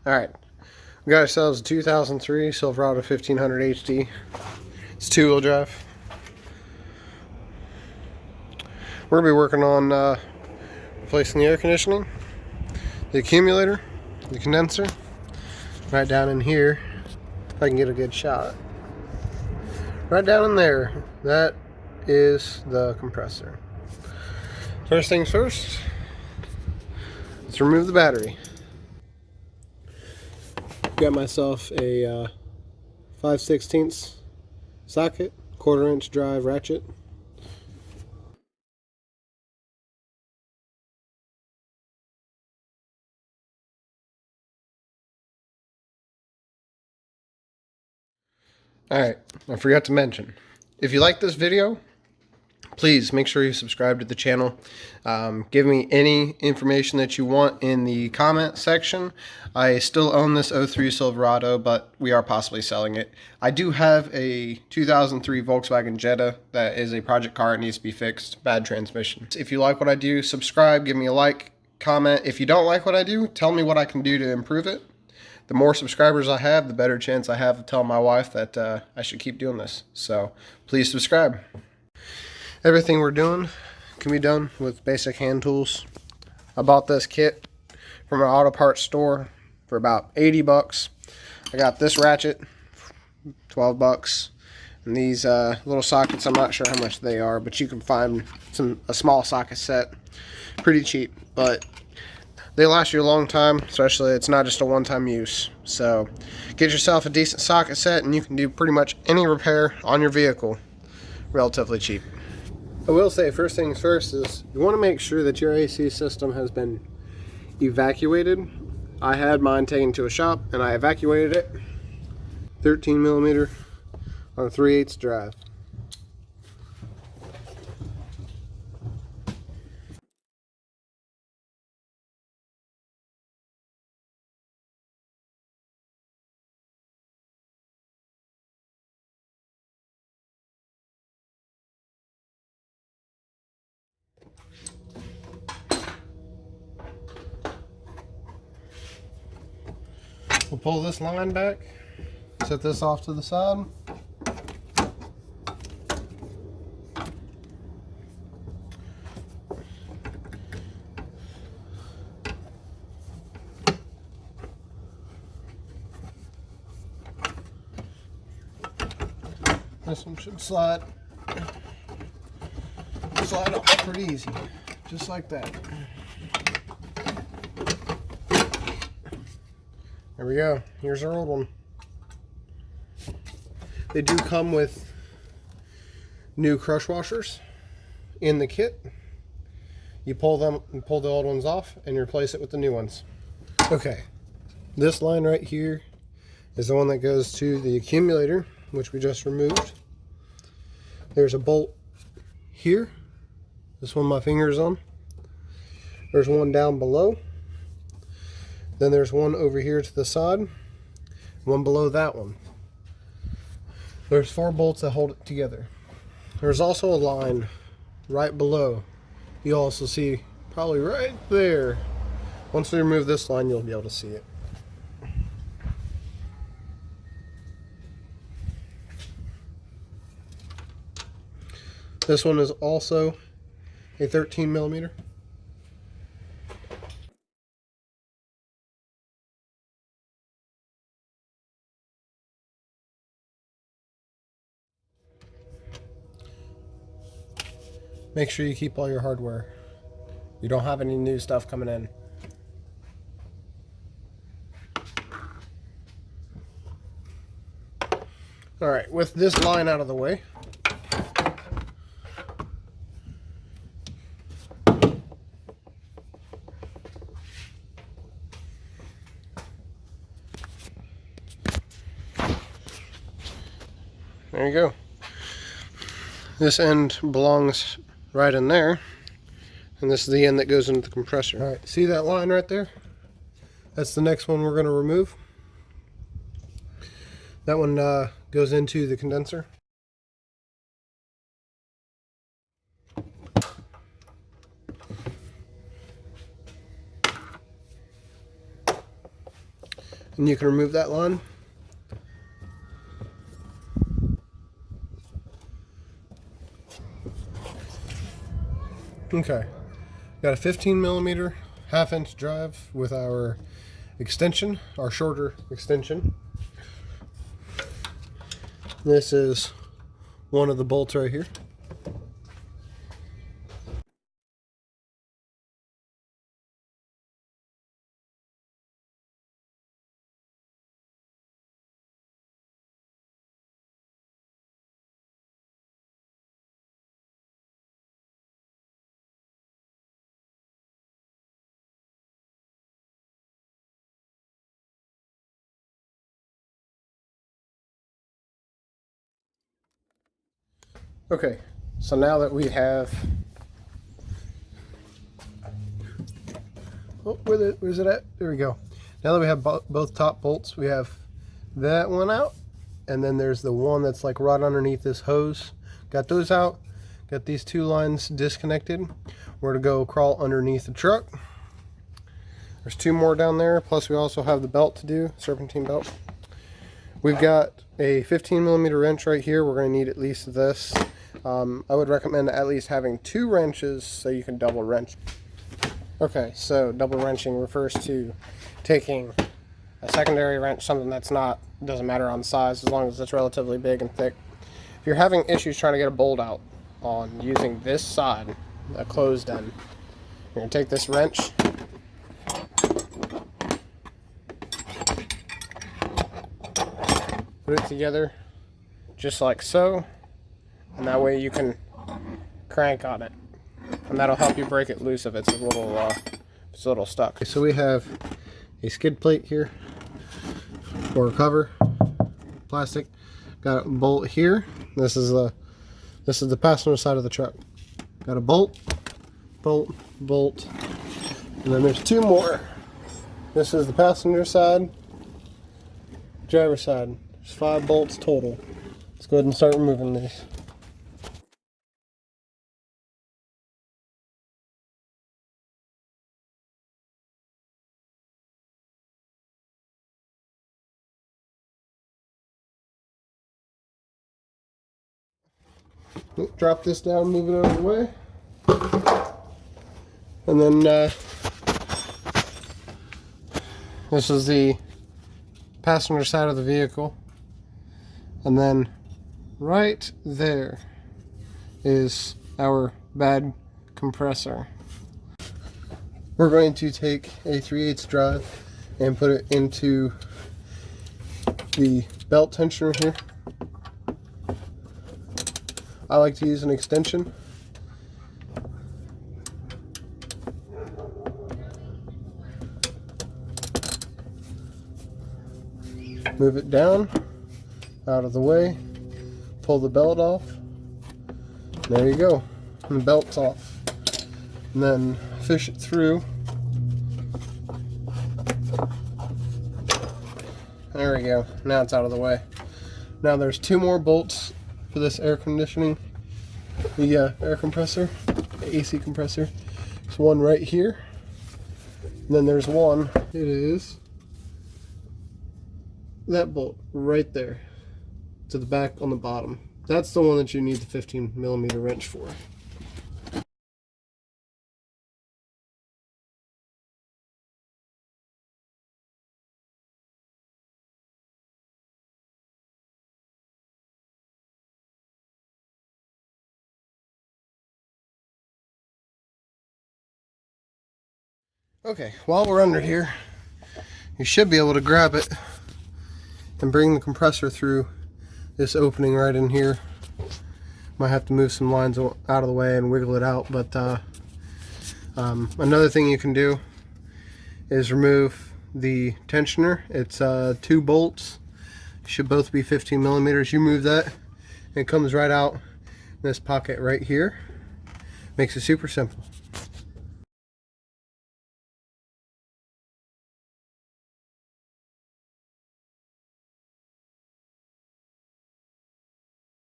Alright, we got ourselves a 2003 Silverado 1500 HD. It's two-wheel drive. We're going to be working on replacing the air conditioning, the accumulator, the condenser. Right down in here, if I can get a good shot. Right down in there, that is the compressor. First things first, let's remove the battery. Got myself a 5/16 socket, 1/4 inch drive ratchet. Alright, I forgot to mention, if you like this video, please make sure you subscribe to the channel. Give me any information that you want in the comment section. I still own this 03 Silverado, but we are possibly selling it. I do have a 2003 Volkswagen Jetta that is a project car. It needs to be fixed. Bad transmission. If you like what I do, subscribe, give me a like, comment. If you don't like what I do, tell me what I can do to improve it. The more subscribers I have, the better chance I have of telling my wife that I should keep doing this. So please subscribe. Everything we're doing can be done with basic hand tools. I bought this kit from an auto parts store for about 80 bucks. I got this ratchet, 12 bucks. And these little sockets, I'm not sure how much they are, but you can find a small socket set pretty cheap. But they last you a long time, especially it's not just a one-time use. So get yourself a decent socket set and you can do pretty much any repair on your vehicle relatively cheap. I will say, first things first is you want to make sure that your AC system has been evacuated. I had mine taken to a shop and I evacuated it. 13 millimeter on a 3/8 drive. We'll pull this line back, set this off to the side. This one should slide off pretty easy, just like that. There we go. Here's our old one. They do come with new crush washers in the kit. You pull them and pull the old ones off and replace it with the new ones. Okay, this line right here is the one that goes to the accumulator, which we just removed. There's a bolt here. This one my finger's on. There's one down below. Then there's one over here to the side, one below that one. There's 4 bolts that hold it together. There's also a line right below. You'll also see probably right there. Once we remove this line, you'll be able to see it. This one is also a 13 millimeter. Make sure you keep all your hardware. You don't have any new stuff coming in. Alright, with this line out of the way, there you go. This end belongs right in there, and this is the end that goes into the compressor. All right, see that line right there? That's the next one we're going to remove. That one goes into the condenser. and you can remove that line. Okay, got a 15 millimeter half-inch drive with our extension, our shorter extension. This is one of the bolts right here. Okay, so now that we have, oh, where's it at? There we go. Now that we have both top bolts, we have that one out, and then there's the one that's like right underneath this hose. Got those out, got these two lines disconnected. We're to go crawl underneath the truck. There's two more down there, plus we also have the belt to do, serpentine belt. We've got a 15 millimeter wrench right here. We're going to need at least this. I would recommend at least having 2 wrenches so you can double wrench. Okay, so double wrenching refers to taking a secondary wrench, something that's not, doesn't matter on size as long as it's relatively big and thick. If you're having issues trying to get a bolt out on using this side, the closed end, you're going to take this wrench, put it together just like so, and that way you can crank on it, and that'll help you break it loose if it's a little stuck. So we have a skid plate here, or a cover, plastic. Got a bolt here. This is the passenger side of the truck. Got a bolt, bolt, bolt, and then there's 2 more. This is the passenger side, driver side. There's 5 bolts total. Let's go ahead and start removing these. Drop this down, move it out of the way, and then this is the passenger side of the vehicle, and then right there is our bad compressor. We're going to take a 3/8 drive and put it into the belt tensioner here. I like to use an extension. Move it down, out of the way, pull the belt off. There you go, and the belt's off. And then fish it through. There we go, now it's out of the way. Now there's 2 more bolts for this air conditioning, the air compressor, the AC compressor. There's one right here, and then there's one, it is that bolt right there to the back on the bottom. That's the one that you need the 15 millimeter wrench for. Okay, while we're under here, you should be able to grab it and bring the compressor through this opening right in here. Might have to move some lines out of the way and wiggle it out, but another thing you can do is remove the tensioner. It's 2 bolts, should both be 15 millimeters. You move that, and it comes right out in this pocket right here. Makes it super simple.